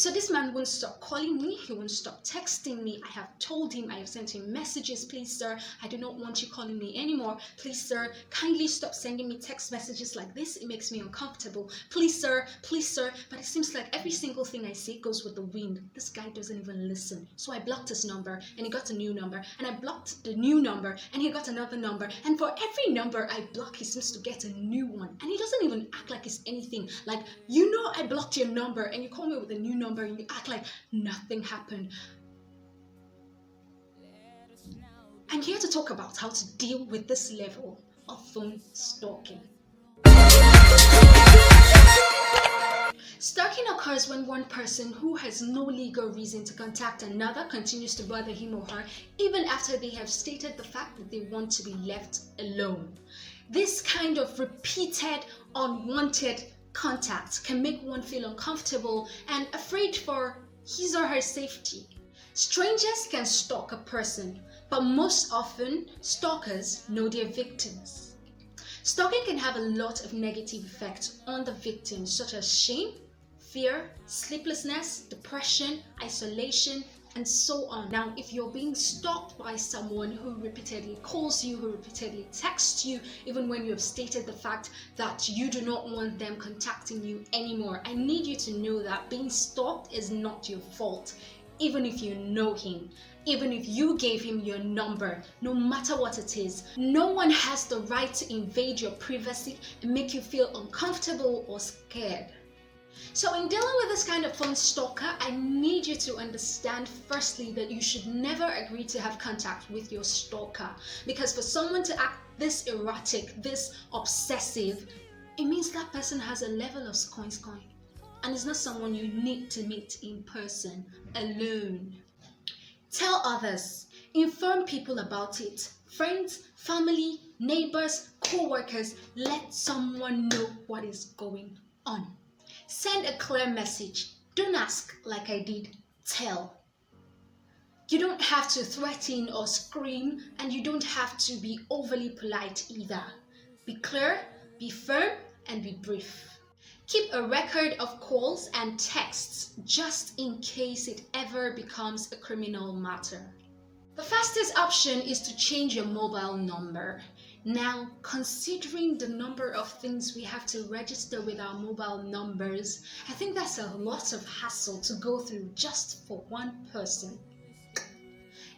So this man won't stop calling me, he won't stop texting me. I have told him, I have sent him messages, please sir, I do not want you calling me anymore. Please sir, kindly stop sending me text messages like this, it makes me uncomfortable. Please sir, but it seems like every single thing I say goes with the wind. This guy doesn't even listen. So I blocked his number and he got a new number, and I blocked the new number and he got another number, and for every number I block he seems to get a new one, and he doesn't even act like it's anything. Like, you know, I blocked your number and you call me with a new number and you act like nothing happened. I'm here to talk about how to deal with this level of phone stalking. Stalking occurs when one person who has no legal reason to contact another continues to bother him or her even after they have stated the fact that they want to be left alone. This kind of repeated, unwanted contact can make one feel uncomfortable and afraid for his or her safety. Strangers can stalk a person, but most often, stalkers know their victims. Stalking can have a lot of negative effects on the victim, such as shame, fear, sleeplessness, depression, isolation, and so on. Now, if you're being stalked by someone who repeatedly calls you, who repeatedly texts you, even when you have stated the fact that you do not want them contacting you anymore, I need you to know that being stalked is not your fault. Even if you know him, even if you gave him your number, no matter what it is, no one has the right to invade your privacy and make you feel uncomfortable or scared. So in dealing with this kind of phone stalker, I need you to understand firstly that you should never agree to have contact with your stalker, because for someone to act this erratic, this obsessive, it means that person has a level of coin, and it's not someone you need to meet in person alone. Tell others, inform people about it. Friends, family, neighbors, co-workers, let someone know what is going on. Send a clear message. Don't ask like I did. Tell. You don't have to threaten or scream, and you don't have to be overly polite either. Be clear, be firm, and be brief. Keep a record of calls and texts just in case it ever becomes a criminal matter. The fastest option is to change your mobile number. Now, considering the number of things we have to register with our mobile numbers, I think that's a lot of hassle to go through just for one person.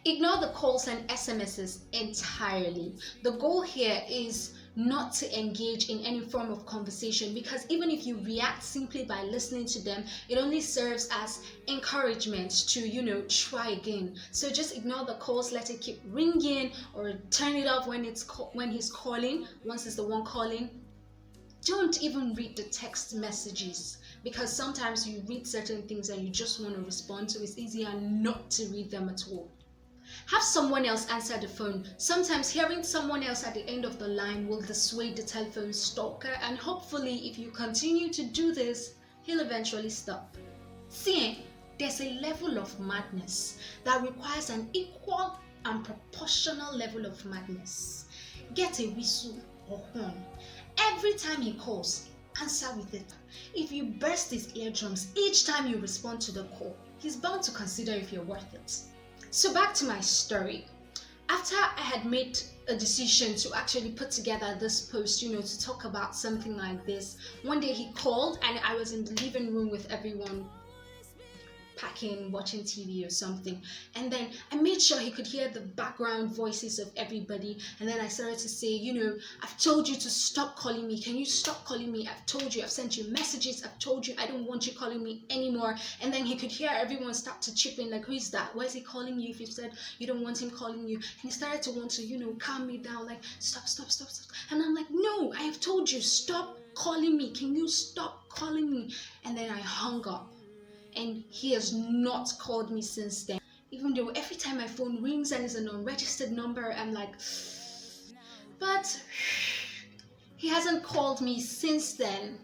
Ignore the calls and SMSs entirely. The goal here is not to engage in any form of conversation, because even if you react simply by listening to them, it only serves as encouragement to, try again. So just ignore the calls, let it keep ringing, or turn it off when he's calling, once it's the one calling. Don't even read the text messages, because sometimes you read certain things and you just want to respond, so it's easier not to read them at all. Have someone else answer the phone. Sometimes hearing someone else at the end of the line will dissuade the telephone stalker, and hopefully if you continue to do this, he'll eventually stop. See, there's a level of madness that requires an equal and proportional level of madness. Get a whistle or horn. Every time he calls, answer with it. If you burst his eardrums each time you respond to the call, he's bound to consider if you're worth it. So back to my story. After I had made a decision to actually put together this post, to talk about something like this, one day he called and I was in the living room with everyone packing, watching TV or something, and then I made sure he could hear the background voices of everybody, and then I started to say, I've told you to stop calling me. Can you stop calling me? I've told you, I've sent you messages, I've told you I don't want you calling me anymore. And then he could hear everyone start to chip in, like, who is that? Why is he calling you if you said you don't want him calling you? And he started to want to, calm me down, like, stop. And I'm like, no, I have told you, stop calling me. Can you stop calling me? And then I hung up. And he has not called me since then. Even though every time my phone rings and it's an unregistered number, I'm like, but he hasn't called me since then.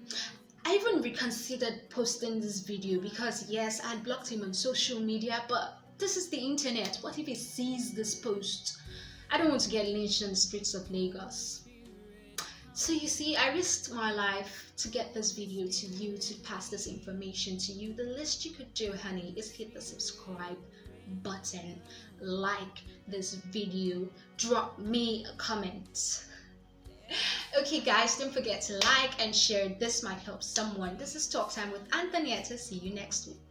I even reconsidered posting this video because yes, I had blocked him on social media, but this is the internet. What if he sees this post? I don't want to get lynched on the streets of Lagos. So you see, I risked my life to get this video to you, to pass this information to you. The least you could do, honey, is hit the subscribe button, like this video, drop me a comment. Okay guys, don't forget to like and share. This might help someone. This is Talk Time with Antonietta. See you next week.